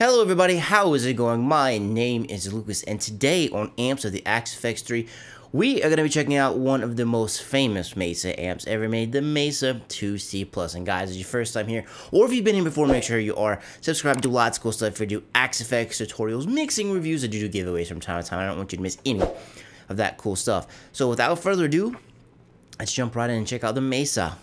Hello everybody, how is it going? My name is Lucas, and today on Amps of the Axe FX 3, we are going to be checking out one of the most famous Mesa amps ever made, the Mesa IIC+. And guys, if it's your first time here, or if you've been here before, make sure you are subscribed to lots of cool stuff. I do Axe FX tutorials, mixing reviews, I do giveaways from time to time. I don't want you to miss any of that cool stuff. So without further ado, let's jump right in and check out the Mesa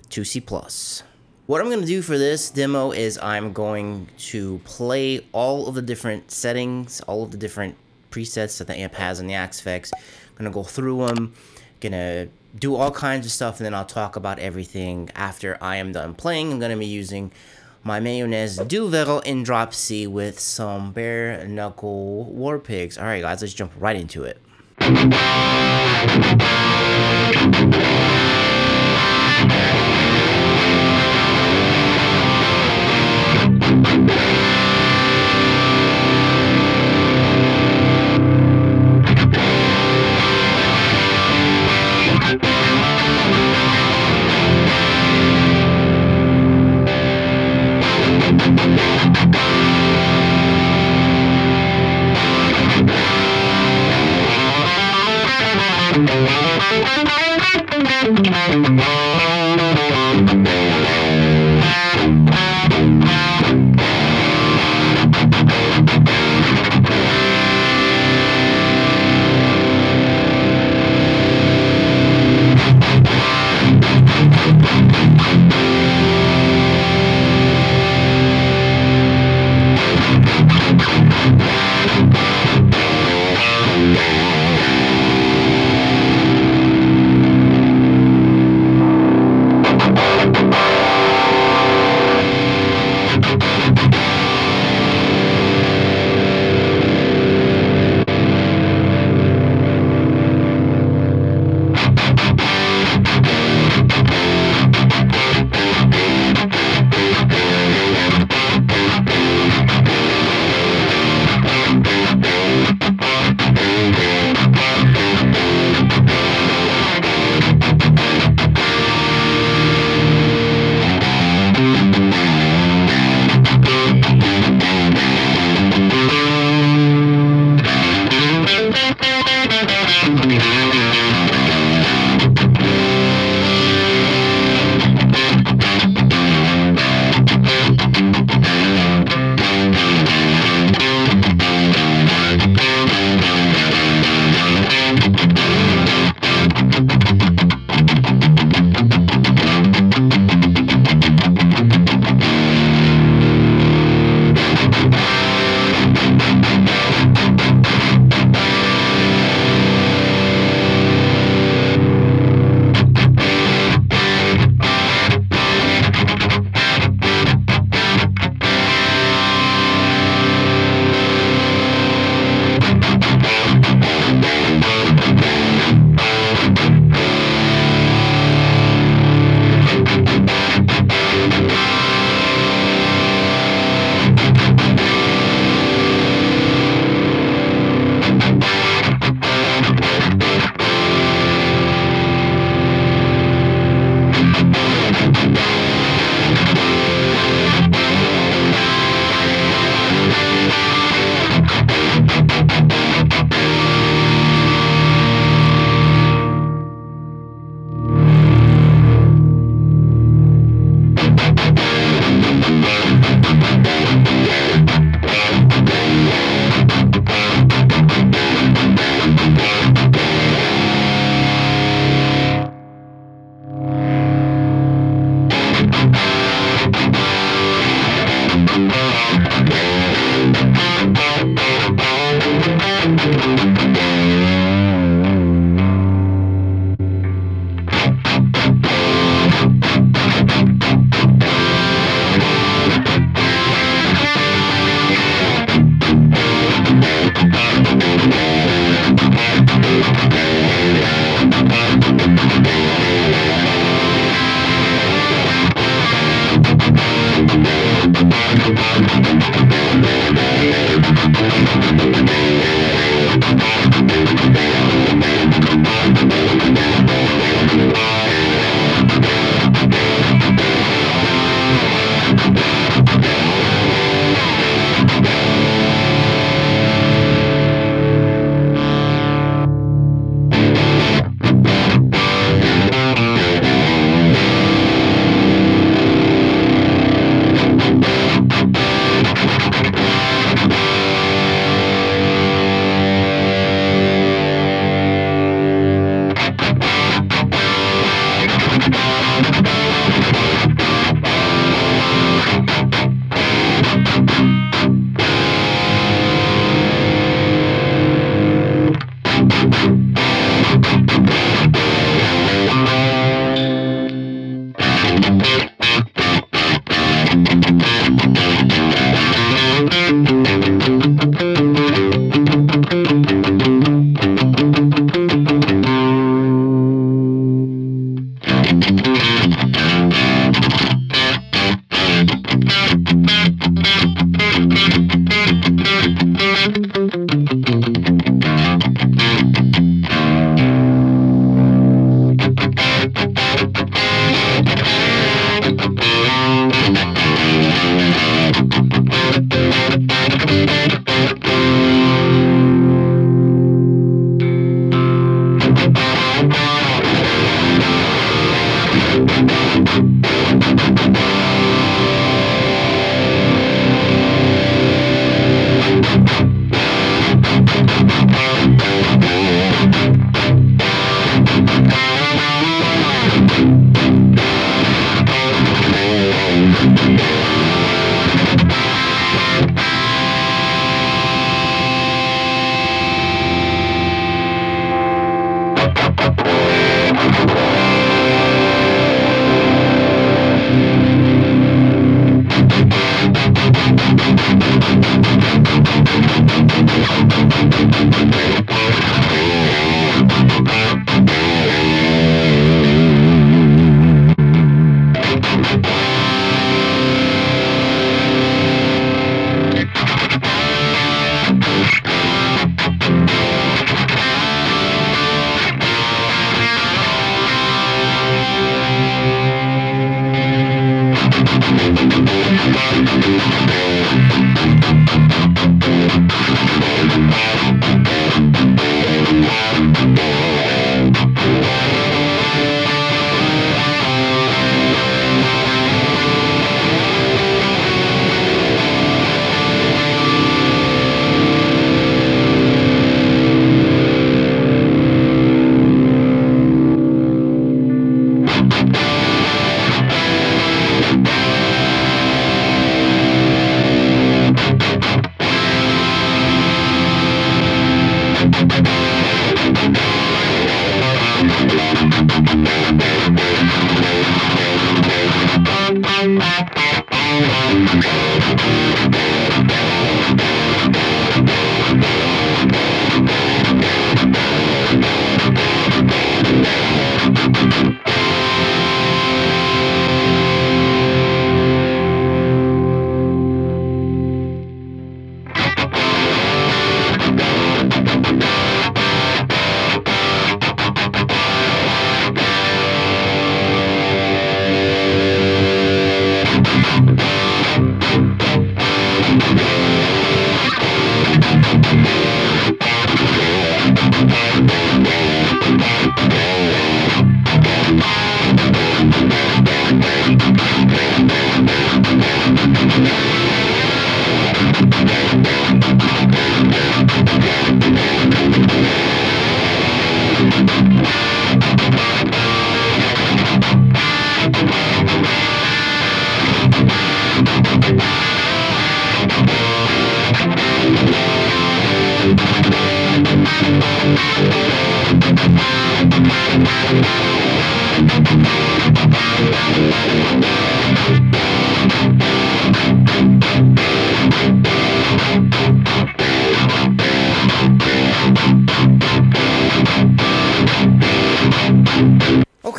IIC+. What I'm going to do for this demo is I'm going to play all of the different settings, all of the different presets that the amp has in the Axe FX. I'm going to go through them, going to do all kinds of stuff, and then I'll talk about everything after I am done playing. I'm going to be using my mayonnaise du verre in drop C with some bare knuckle war pigs. Alright guys, let's jump right into it.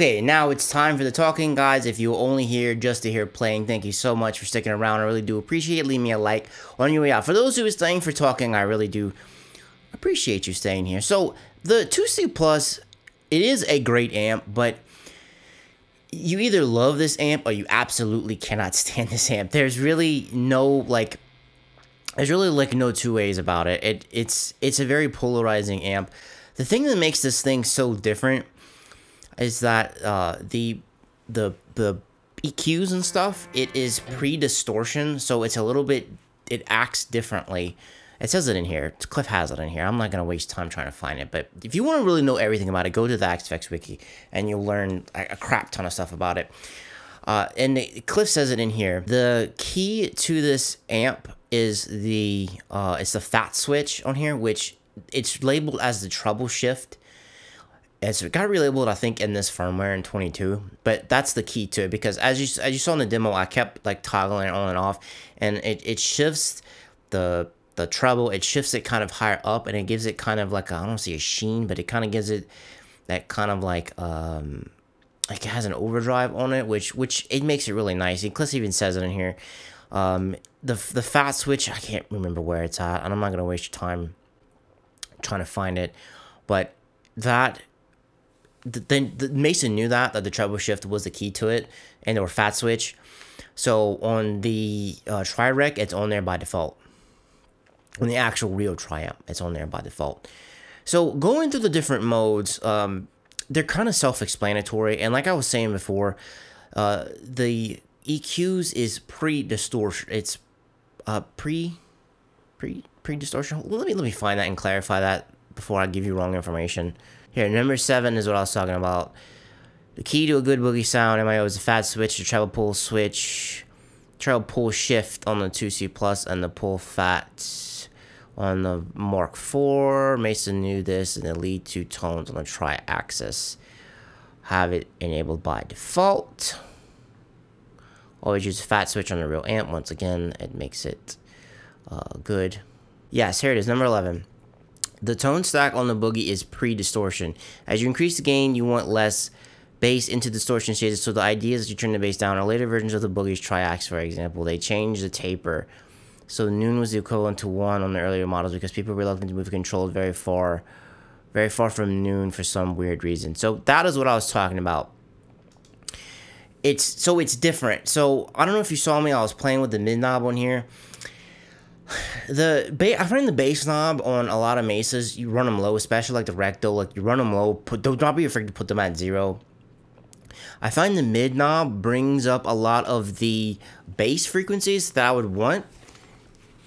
Okay, now it's time for the talking, guys. If you're only here just to hear playing, thank you so much for sticking around. I really do appreciate it. Leave me a like on your way out. For those who are staying for talking, I really do appreciate you staying here. So, the 2C Plus, it is a great amp, but you either love this amp or you absolutely cannot stand this amp. There's really no, like, no two ways about it. It's a very polarizing amp. The thing that makes this thing so different is that the EQs and stuff, it is pre-distortion, so it's a little bit, it acts differently. It says it in here. Cliff has it in here. I'm not going to waste time trying to find it, but if you want to really know everything about it, go to the Axe-Fx wiki, and you'll learn a crap ton of stuff about it. And Cliff says it in here. The key to this amp is it's the fat switch on here, which it's labeled as the treble shift. It's got relabeled, I think, in this firmware in 22, but that's the key to it, because as you saw in the demo, I kept like toggling it on and off, and it shifts the treble, it shifts it kind of higher up, and it gives it kind of like I don't want to say a sheen, but it kind of gives it that kind of like it has an overdrive on it, which it makes it really nice. And Cliff even says it in here. The fat switch, I can't remember where it's at, and I'm not gonna waste your time trying to find it, but that. The Mesa knew that the treble shift was the key to it, and or fat switch. So on the Tri-Rec, it's on there by default. On the actual real Tri-Amp, it's on there by default. So going through the different modes, they're kind of self-explanatory, and like I was saying before, the EQs is pre-distortion. It's pre-distortion. Let me find that and clarify that before I give you wrong information. Here, number 7 is what I was talking about. The key to a good boogie sound, MIO, is the fat switch, the treble pull switch, treble pull shift on the 2C Plus, and the pull fat on the Mark IV. Mesa knew this, and the lead 2 tones on the tri-axis have it enabled by default. Always use a fat switch on the real amp. Once again, it makes it good. Yes, here it is, number 11. The tone stack on the boogie is pre-distortion. As you increase the gain, you want less bass into distortion stages, so the idea is that you turn the bass down. On later versions of the boogie's tri-ax, for example, they changed the taper. So noon was the equivalent to 1 on the earlier models because people were reluctant to move control very far from noon for some weird reason. So that is what I was talking about. It's different. So I don't know if you saw me, I was playing with the mid knob on here. I find the bass knob on a lot of Mesas, you run them low, especially like the Recto, like you run them low, don't be afraid to put them at 0. I find the mid knob brings up a lot of the bass frequencies that I would want,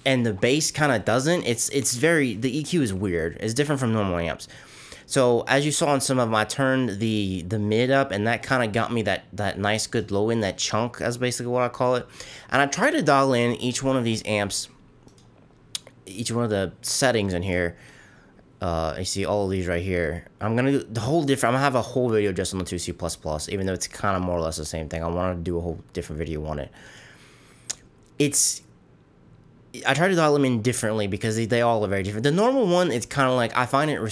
and the bass kind of doesn't. The EQ is weird. It's different from normal amps. So as you saw in some of them, I turned the mid up, and that kind of got me that nice good low end, that chunk, that's basically what I call it. And I try to dial in each one of these amps, each one of the settings in here. You see all of these right here. I'm gonna do I'm gonna have a whole video just on the 2C++, even though it's kind of more or less the same thing. I want to do a whole different video on it. I try to dial them in differently because they all are very different. The normal one, it's kind of like, I find it kind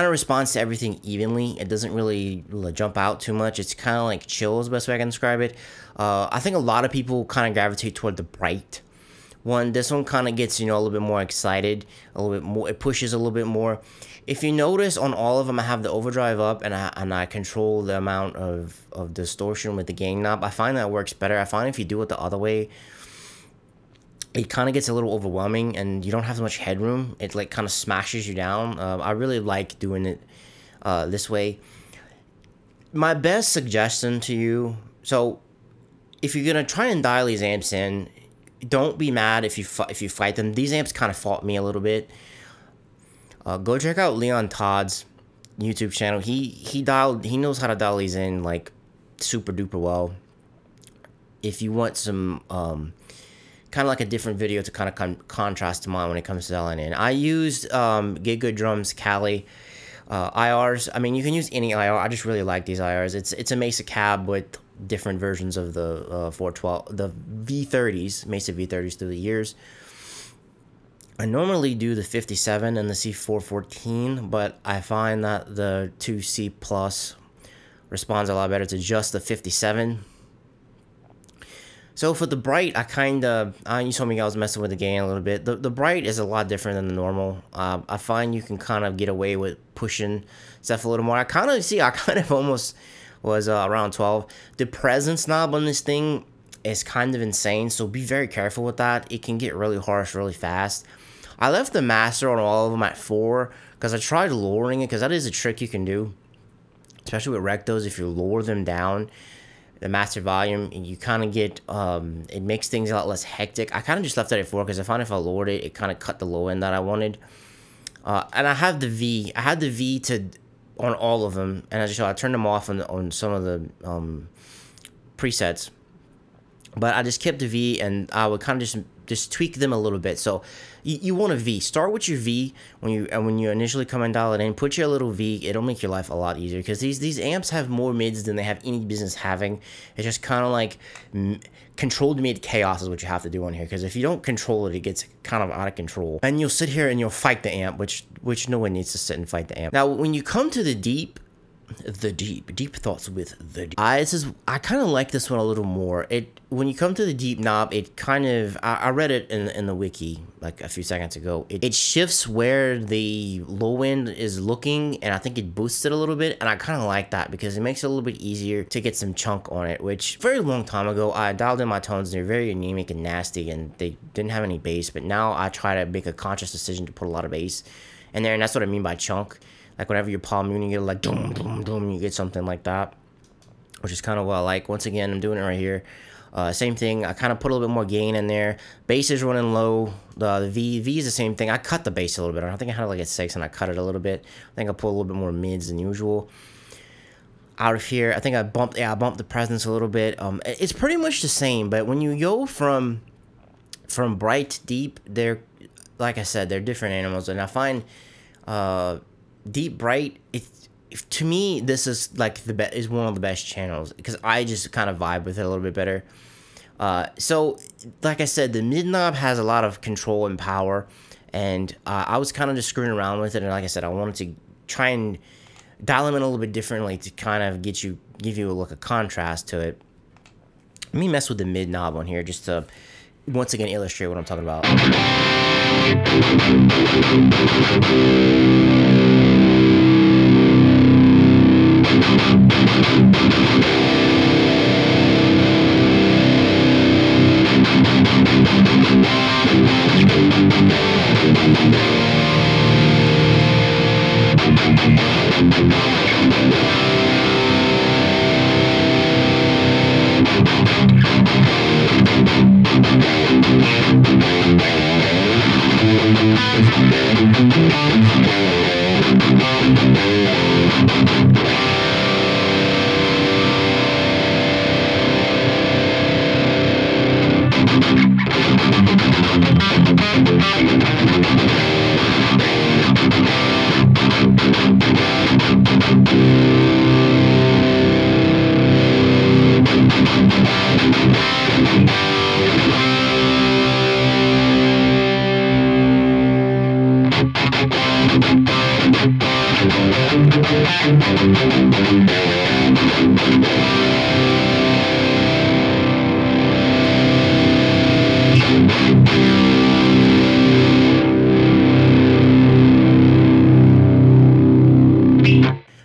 of responds to everything evenly. It doesn't really jump out too much. It's kind of like chill is the best way I can describe it. I think a lot of people kind of gravitate toward the bright one. This one kind of gets, a little bit more excited, a little bit more, it pushes a little bit more. If you notice, on all of them, I have the overdrive up, and I control the amount of distortion with the gain knob. I find that works better. I find if you do it the other way, it kind of gets a little overwhelming and you don't have as much headroom. It like kind of smashes you down. I really like doing it this way. My best suggestion to you, so if you're gonna try and dial these amps in, don't be mad if you fight them. These amps kind of fought me a little bit. Go check out Leon Todd's YouTube channel. He knows how to dial these in like super duper well. If you want some kind of like a different video to kind of contrast to mine when it comes to dialing in, I used Get Good Drums Cali IRs. I mean, you can use any IR. I just really like these IRs. It's a Mesa cab with different versions of the 412, the V30s, Mesa V30s through the years. I normally do the 57 and the C414, but I find that the 2C Plus responds a lot better to just the 57. So for the bright, you told me I was messing with the gain a little bit. The bright is a lot different than the normal. I find you can kind of get away with pushing stuff a little more. I kind of almost was around 12. The presence knob on this thing is kind of insane, so be very careful with that. It can get really harsh really fast. I left the master on all of them at 4 because I tried lowering it, because that is a trick you can do, especially with rectos. If you lower them down, the master volume, and you kind of get it makes things a lot less hectic. I kind of just left it at 4 because I found if I lowered it, it kind of cut the low end that I wanted. And I had the V to on all of them, and as you saw, I turned them off on some of the presets, but I just kept the V, and I would kind of just tweak them a little bit. So you want a V. Start with your V when you initially come and dial it in. Put your little V. It'll make your life a lot easier, because these amps have more mids than they have any business having. It's just kind of like controlled mid chaos is what you have to do on here, because if you don't control it, it gets kind of out of control, and you'll sit here and you'll fight the amp, which no one needs to sit and fight the amp. Now when you come to the deep thoughts with the deep. I kind of like this one a little more. When you come to the deep knob, it kind of, I read it in the wiki like a few seconds ago. It shifts where the low end is looking, and I think it boosts it a little bit, and I kind of like that because it makes it a little bit easier to get some chunk on it, which very long time ago I dialed in my tones and they're very anemic and nasty, and they didn't have any bass, but now I try to make a conscious decision to put a lot of bass in there, and that's what I mean by chunk. Like whenever you're palm muting, you get like doom, doom, doom, you get something like that, which is kind of what I like. Once again, I'm doing it right here. Same thing, I kind of put a little bit more gain in there. Bass is running low. The V is the same thing. I cut the bass a little bit. I think I had it like at 6 and I cut it a little bit. I think I put a little bit more mids than usual. Out of here, I think I bumped the presence a little bit. It's pretty much the same, but when you go from bright to deep, they're, like I said, they're different animals, and I find deep bright, to me, this is like is one of the best channels, because I just kind of vibe with it a little bit better. So like I said, the mid knob has a lot of control and power, and I was kind of just screwing around with it, and like I said, I wanted to try and dial them in a little bit differently to kind of give you a look of contrast to it. Let me mess with the mid knob on here just to once again illustrate what I'm talking about.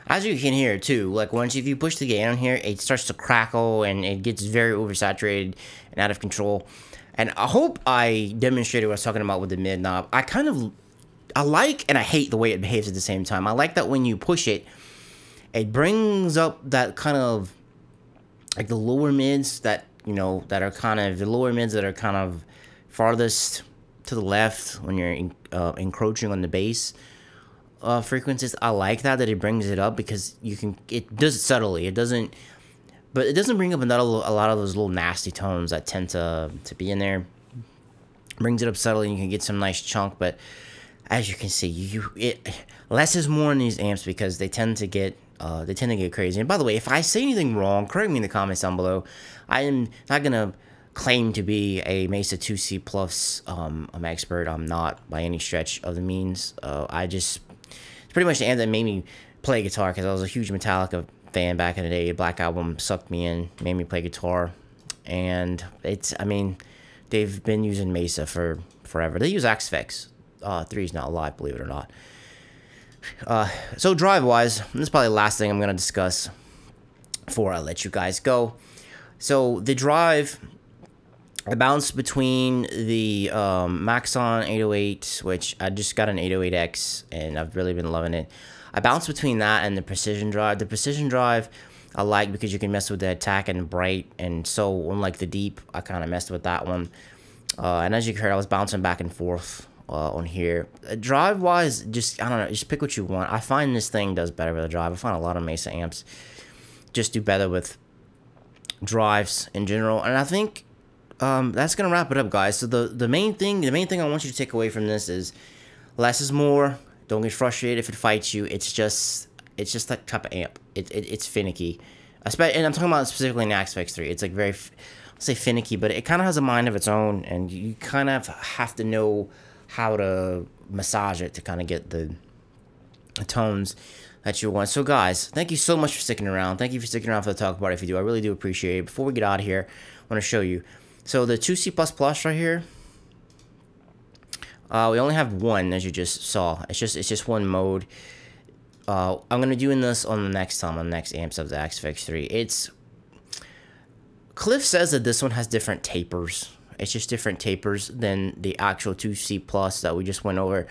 As you can hear too, like if you push the gain on here, it starts to crackle and it gets very oversaturated and out of control. And I hope I demonstrated what I was talking about with the mid knob. I like and I hate the way it behaves at the same time. I like that when you push it, it brings up that kind of like the lower mids that, you know, that are kind of farthest to the left when you're encroaching on the bass frequencies. I like that it brings it up because it does it subtly. It doesn't bring up a lot of those little nasty tones that tend to be in there. Brings it up subtly and you can get some nice chunk, but as you can see, less is more in these amps because they tend to get crazy. And by the way, if I say anything wrong, correct me in the comments down below. I am not gonna claim to be a Mesa IIC Plus expert. I'm not by any stretch of the means. It's pretty much the amp that made me play guitar because I was a huge Metallica fan back in the day. Black Album sucked me in, made me play guitar, and they've been using Mesa for forever. They use Axe-Fx 3 is not alive, believe it or not. So drive-wise, this is probably the last thing I'm going to discuss before I let you guys go. So the drive, I bounced between the Maxon 808, which I just got an 808X, and I've really been loving it. I bounced between that and the Precision Drive. The Precision Drive I like because you can mess with the attack and bright, and so unlike the Deep, I kind of messed with that one. And as you heard, I was bouncing back and forth on here. Drive-wise, I don't know, just pick what you want. I find this thing does better with a drive. I find a lot of Mesa amps just do better with drives in general, and I think that's gonna wrap it up, guys. So the main thing I want you to take away from this is less is more. Don't get frustrated if it fights you. It's just that type of amp. It's finicky, and I'm talking about specifically in Axe-Fx 3. It's like very, I'll say finicky, but it kind of has a mind of its own, and you kind of have to know how to massage it to kind of get the tones that you want. So guys, thank you so much for sticking around. Thank you for sticking around for the talk about it. If you do, I really do appreciate it. Before we get out of here, I want to show you. So the 2C++ right here, we only have one, as you just saw. It's just one mode. I'm gonna doing this on the next amps of the Axe-Fx 3. Cliff says that this one has different tapers. It's just different tapers than the actual 2C+ that we just went over.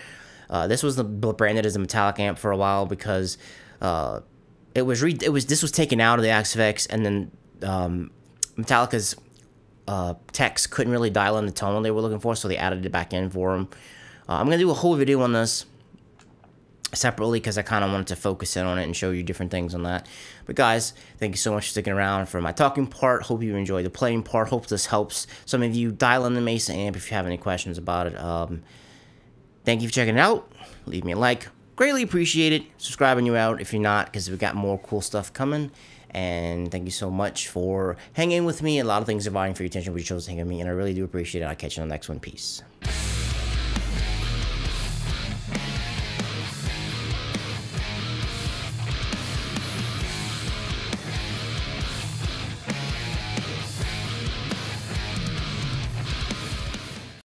This was branded as a Metallic amp for a while because this was taken out of the Axe-Fx, and then Metallica's techs couldn't really dial in the tone they were looking for, so they added it back in for them. I'm gonna do a whole video on this separately because I kind of wanted to focus in on it and show you different things on that. But guys, thank you so much for sticking around for my talking part. Hope you enjoyed the playing part. Hope this helps some of you dial in the Mesa amp if you have any questions about it. Thank you for checking it out. Leave me a like. Greatly appreciate it. Subscribing you out if you're not, because we got more cool stuff coming. And thank you so much for hanging with me. A lot of things are vying for your attention, but you chose to hang with me, and I really do appreciate it. I'll catch you on the next one. Peace.